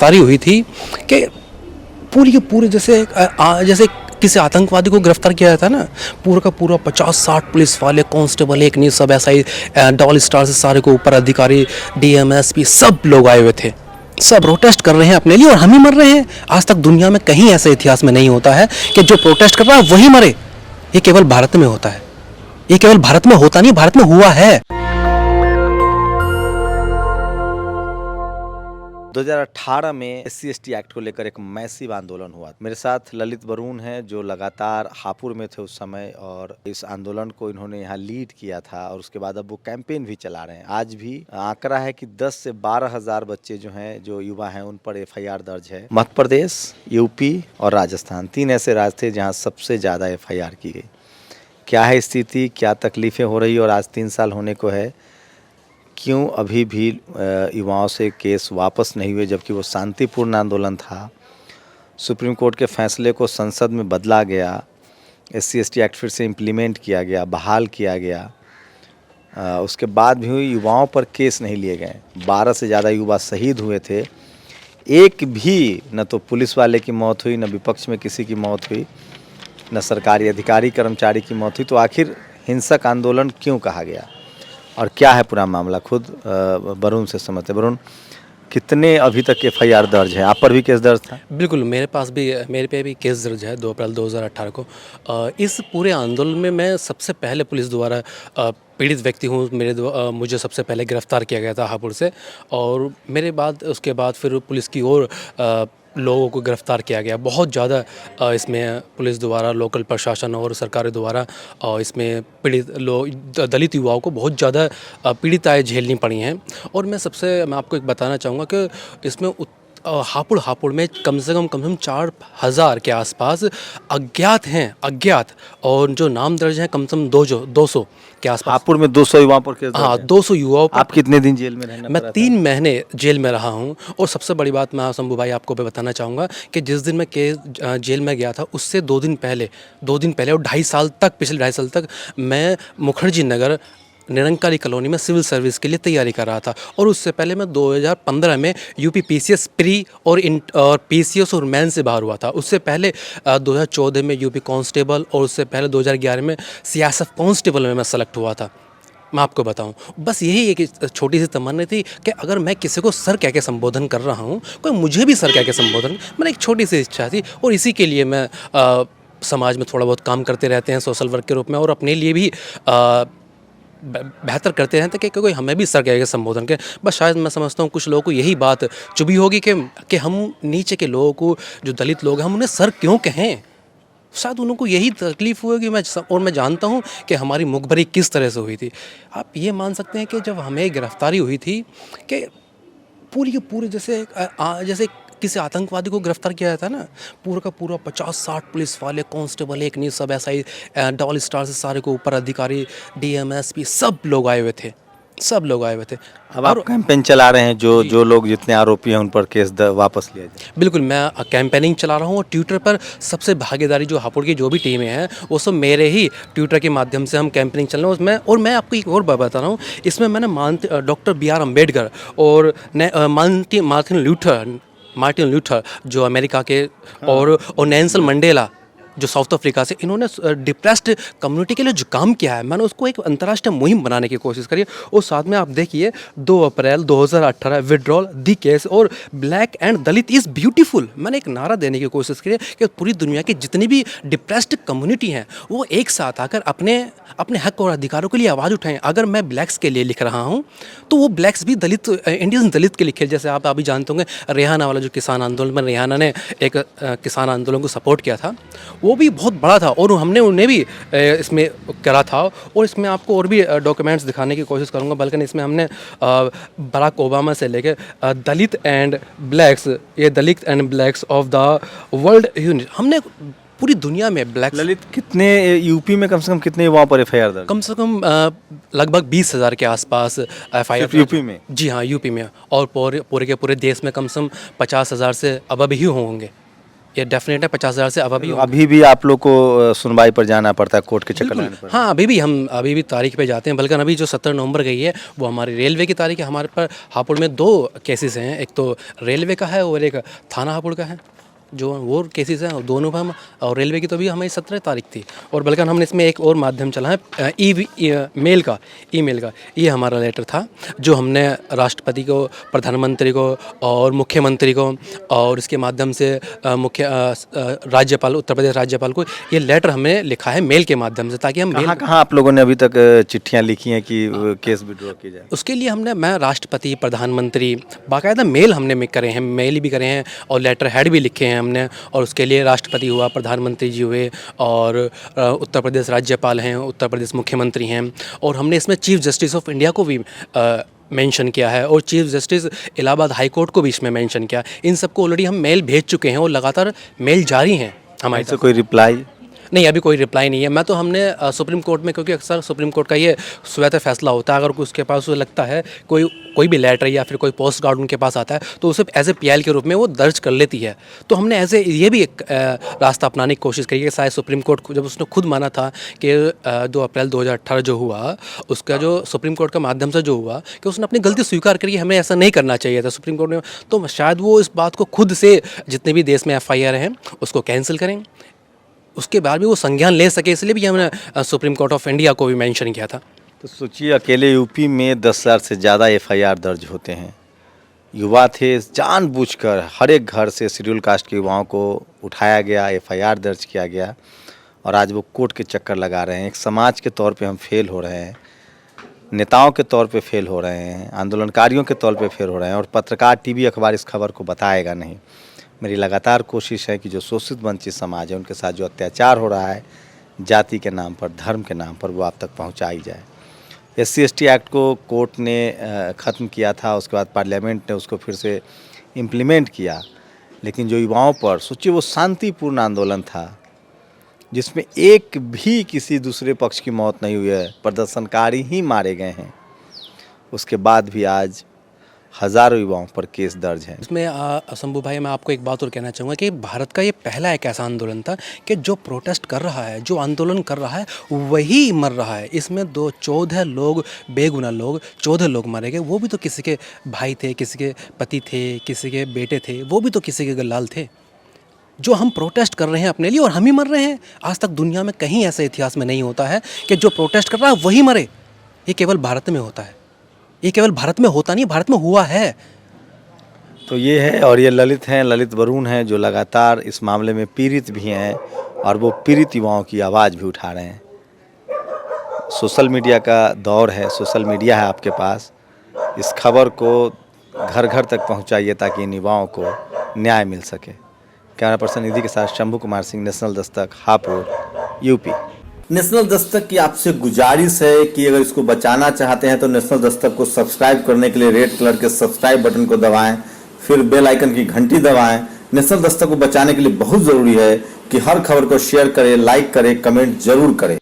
गिरफ्तारी हुई थी कि पूरी के पूरे जैसे किसी आतंकवादी को गिरफ्तार किया जाता है ना, पूरा का पूरा 50-60 पुलिस वाले, कांस्टेबल, एक नहीं सब ऐसा ही डबल स्टार से सारे को ऊपर अधिकारी, डीएमएसपी सब लोग आए हुए थे। सब प्रोटेस्ट कर रहे हैं अपने लिए और हम ही मर रहे हैं। आज तक दुनिया में कहीं ऐसे इतिहास में नहीं होता है कि जो प्रोटेस्ट कर रहा है वही मरे। ये केवल भारत में होता है। ये केवल भारत में होता नहीं, भारत में हुआ है। 2018 में SC/ST एक्ट को लेकर एक मैसिव आंदोलन हुआ। मेरे साथ ललित बरून हैं जो लगातार हापुड़ में थे उस समय, और इस आंदोलन को इन्होंने यहाँ लीड किया था और उसके बाद अब वो कैंपेन भी चला रहे हैं। आज भी आंकड़ा है कि 10 से 12 हजार बच्चे जो हैं, जो युवा हैं, उन पर FIR दर्ज है। मध्य प्रदेश, यूपी और राजस्थान, 3 ऐसे राज्य थे जहाँ सबसे ज़्यादा FIR की गई। क्या है स्थिति, क्या तकलीफें हो रही, और आज 3 साल होने को है, क्यों अभी भी युवाओं से केस वापस नहीं हुए जबकि वो शांतिपूर्ण आंदोलन था। सुप्रीम कोर्ट के फैसले को संसद में बदला गया, SC/ST एक्ट फिर से इम्प्लीमेंट किया गया, बहाल किया गया। उसके बाद भी युवाओं पर केस नहीं लिए गए। 12 से ज़्यादा युवा शहीद हुए थे। एक भी न तो पुलिस वाले की मौत हुई, न विपक्ष में किसी की मौत हुई, न सरकारी अधिकारी कर्मचारी की मौत हुई। तो आखिर हिंसक आंदोलन क्यों कहा गया और क्या है पूरा मामला, खुद वरुण से समझते। वरुण, कितने अभी तक FIR दर्ज है? आप पर भी केस दर्ज था? बिल्कुल, मेरे पे भी केस दर्ज है 2 अप्रैल 2018 को। इस पूरे आंदोलन में मैं सबसे पहले पुलिस द्वारा पीड़ित व्यक्ति हूँ। मुझे सबसे पहले गिरफ्तार किया गया था हापुड़ से, और उसके बाद फिर पुलिस की ओर लोगों को गिरफ्तार किया गया। बहुत ज़्यादा इसमें पुलिस द्वारा, लोकल प्रशासन और सरकार द्वारा इसमें पीड़ित दलित युवाओं को बहुत ज़्यादा पीड़िताएँ झेलनी पड़ी हैं। और मैं आपको एक बताना चाहूँगा कि इसमें हापुड़ में कम से कम 4,000 के आसपास अज्ञात, और जो नाम दर्ज हैं कम से कम 200 के आसपास। हापुड़ में 200 युवाओं पर केस दर्ज है? हाँ, 200 युवाओं पर। आप कितने दिन जेल में रहना मैं पड़ा 3 महीने जेल में रहा हूँ। और सबसे बड़ी बात मैं शंभू भाई आपको बताना चाहूँगा कि जिस दिन मैं जेल में गया था उससे 2 दिन पहले और 2.5 साल तक, पिछले 2.5 साल तक मैं मुखर्जी नगर निरंकारी कॉलोनी में सिविल सर्विस के लिए तैयारी कर रहा था। और उससे पहले मैं 2015 में यूपी PCS प्री और PCS और मेन से बाहर हुआ था। उससे पहले 2014 में यूपी कांस्टेबल, और उससे पहले 2011 में CSF कांस्टेबल में मैं सेलेक्ट हुआ था। मैं आपको बताऊं, बस यही एक छोटी सी तमन्ना थी कि अगर मैं किसी को सर कह के संबोधन कर रहा हूं, कोई मुझे भी सर कह के संबोधन, मैंने एक छोटी सी इच्छा थी। और इसी के लिए मैं समाज में थोड़ा बहुत काम करते रहते हैं सोशल वर्क के रूप में, और अपने लिए भी बेहतर करते रहते हैं कि कोई हमें भी सर कह के संबोधन के। बस शायद मैं समझता हूँ कुछ लोगों को यही बात चुभी होगी कि हम नीचे के लोगों को, जो दलित लोग हैं, हम उन्हें सर क्यों कहें। शायद उनको यही तकलीफ़ हुई कि मैं जानता हूँ कि हमारी मुखबरी किस तरह से हुई थी। आप ये मान सकते हैं कि जब हमें गिरफ्तारी हुई थी कि पूरी के पूरे जैसे किसी आतंकवादी को गिरफ्तार किया जाता है ना, पूरा का पूरा 50-60 पुलिस वाले, कांस्टेबल, एक नहीं सब ऐसा ही डबल स्टार से सारे को ऊपर अधिकारी, डीएमएसपी सब लोग आए हुए थे। अब आप कैंपेन चला रहे हैं, जो लोग जितने आरोपी हैं उन पर केस वापस लिया जाए? बिल्कुल, मैं कैंपेनिंग चला रहा हूँ, और ट्विटर पर सबसे भागीदारी जो हापुड़ की जो भी टीमें हैं वो सब मेरे ही ट्विटर के माध्यम से हम कैंपेनिंग चल रहे हैं उसमें। और मैं आपको एक और बात बता रहा हूँ, इसमें मैंने डॉक्टर BR अम्बेडकर और मार्टिन लूथर जो अमेरिका के, और नेल्सन मंडेला जो साउथ अफ्रीका से, इन्होंने डिप्रेस्ड कम्युनिटी के लिए जो काम किया है, मैंने उसको एक अंतर्राष्ट्रीय मुहिम बनाने की कोशिश करी है। और साथ में आप देखिए 2 अप्रैल 2018 विड्रॉल दी केस और black and Dalit is beautiful, मैंने एक नारा देने की कोशिश करी है कि पूरी दुनिया की जितनी भी डिप्रेस्ड कम्युनिटी हैं वो एक साथ आकर अपने हक और अधिकारों के लिए आवाज़ उठाएं। अगर मैं ब्लैक्स के लिए लिख रहा हूँ तो वो ब्लैक्स भी इंडियन दलित के लिखे। जैसे आप अभी जानते होंगे रेहाना वाला जो किसान आंदोलन में, रेहाना ने एक किसान आंदोलन को सपोर्ट किया था, वो भी बहुत बड़ा था, और हमने उन्हें भी इसमें करा था। और इसमें आपको और भी डॉक्यूमेंट्स दिखाने की कोशिश करूँगा, बल्कि इसमें हमने बराक ओबामा से लेकर Dalit and blacks of the world unite, हमने पूरी दुनिया में ब्लैक्स। ललित, कितने यूपी में कम से कम कितने युवाओं पर FIR दर्ज? कम से कम लगभग 20,000 के आसपास FIR यूपी में? जी हाँ, यूपी में। और पूरे के पूरे देश में कम से कम 50,000 से अब ही होंगे। ये डेफिनेट है, 50,000 से अब अभी अभी भी आप लोग को सुनवाई पर जाना पड़ता है, कोर्ट के चक्कर लगाने पड़ता हाँ, अभी भी तारीख पे जाते हैं। बल्कि अभी जो 17 नवंबर गई है वो हमारी रेलवे की तारीख है। हमारे पर हापुड़ में 2 केसेस हैं, एक तो रेलवे का है और एक थाना हापुड़ का है, जो वो केसेस हैं दोनों पर हम, और रेलवे की तो अभी हमारी 17 तारीख थी। और बल्कि हमने इसमें एक और माध्यम चला है, ईमेल का ये हमारा लेटर था जो हमने राष्ट्रपति को, प्रधानमंत्री को और मुख्यमंत्री को, और इसके माध्यम से राज्यपाल, उत्तर प्रदेश राज्यपाल को ये लेटर हमने लिखा है मेल के माध्यम से, ताकि हम है। कहाँ आप लोगों ने अभी तक चिट्ठियाँ लिखी हैं कि केस विड्रॉ की जाए? उसके लिए मैं राष्ट्रपति, प्रधानमंत्री, बाकायदा मेल हमने करे हैं, मेल भी करे हैं और लेटर हेड भी लिखे हैं हमने। और उसके लिए राष्ट्रपति हुआ, प्रधानमंत्री जी हुए और उत्तर प्रदेश राज्यपाल हैं, उत्तर प्रदेश मुख्यमंत्री हैं, और हमने इसमें चीफ जस्टिस ऑफ इंडिया को भी मेंशन किया है और chief justice Allahabad high court को भी इसमें मेंशन किया। इन सबको ऑलरेडी हम मेल भेज चुके हैं और लगातार मेल जारी हैं हमारे से। कोई रिप्लाई नहीं, अभी कोई रिप्लाई नहीं है। मैं तो हमने सुप्रीम कोर्ट में, क्योंकि अक्सर सुप्रीम कोर्ट का ये स्वतः फैसला होता है, अगर उसके पास लगता है कोई भी लेटर या फिर कोई पोस्ट कार्ड उनके पास आता है तो उसे एज ए पीआईएल के रूप में वो दर्ज कर लेती है। तो हमने ऐसे ये भी एक रास्ता अपनाने की कोशिश करी है। शायद सुप्रीम कोर्ट जब उसने खुद माना था कि 2 अप्रैल 2018 जो हुआ, उसका जो सुप्रीम कोर्ट का माध्यम से जो हुआ कि उसने अपनी गलती स्वीकार करी, हमें ऐसा नहीं करना चाहिए था सुप्रीम कोर्ट ने, तो शायद वो इस बात को खुद से, जितने भी देश में FIR हैं उसको कैंसिल करें, उसके बाद भी वो संज्ञान ले सके, इसलिए भी हमने सुप्रीम कोर्ट ऑफ इंडिया को भी मेंशन किया था। तो सोचिए, अकेले यूपी में 10,000 से ज़्यादा FIR दर्ज होते हैं। युवा थे, जानबूझकर हर एक घर से शेड्यूल कास्ट के युवाओं को उठाया गया, FIR दर्ज किया गया और आज वो कोर्ट के चक्कर लगा रहे हैं। एक समाज के तौर पे हम फेल हो रहे हैं, नेताओं के तौर पे फेल हो रहे हैं, आंदोलनकारियों के तौर पे फेल हो रहे हैं, और पत्रकार, TV, अखबार इस खबर को बताएगा नहीं। मेरी लगातार कोशिश है कि जो शोषित वंचित समाज है उनके साथ जो अत्याचार हो रहा है जाति के नाम पर, धर्म के नाम पर, वो आप तक पहुंचाई जाए। SC/ST एक्ट को कोर्ट ने ख़त्म किया था, उसके बाद पार्लियामेंट ने उसको फिर से इम्प्लीमेंट किया, लेकिन जो युवाओं पर, सोचिए वो शांतिपूर्ण आंदोलन था जिसमें एक भी किसी दूसरे पक्ष की मौत नहीं हुई है, प्रदर्शनकारी ही मारे गए हैं, उसके बाद भी आज हज़ारों युवाओं पर केस दर्ज हैं। इसमें शंभू भाई, मैं आपको एक बात और कहना चाहूँगा कि भारत का ये पहला एक ऐसा आंदोलन था कि जो प्रोटेस्ट कर रहा है, जो आंदोलन कर रहा है, वही मर रहा है। इसमें 14 लोग, बेगुनाह लोग, 14 लोग मारे गए। वो भी तो किसी के भाई थे, किसी के पति थे, किसी के बेटे थे, वो भी तो किसी के गल्लाल थे। जो हम प्रोटेस्ट कर रहे हैं अपने लिए और हम ही मर रहे हैं। आज तक दुनिया में कहीं ऐसा इतिहास में नहीं होता है कि जो प्रोटेस्ट कर रहा है वही मरे। ये केवल भारत में होता है, ये केवल भारत में होता नहीं, भारत में हुआ है। तो ये है, और ये ललित हैं, ललित वरुण हैं, जो लगातार इस मामले में पीड़ित भी हैं और वो पीड़ित युवाओं की आवाज़ भी उठा रहे हैं। सोशल मीडिया का दौर है, सोशल मीडिया है आपके पास, इस खबर को घर घर तक पहुंचाइए ताकि इन युवाओं को न्याय मिल सके। कैमरा पर्सन निधि के साथ Shambhu Kumar Singh, national Dastak, Hapur, UP. National Dastak की आपसे गुजारिश है कि अगर इसको बचाना चाहते हैं तो नेशनल दस्तक को सब्सक्राइब करने के लिए रेड कलर के सब्सक्राइब बटन को दबाएं, फिर बेल आइकन की घंटी दबाएं। नेशनल दस्तक को बचाने के लिए बहुत ज़रूरी है कि हर खबर को शेयर करें, लाइक करें, कमेंट जरूर करें।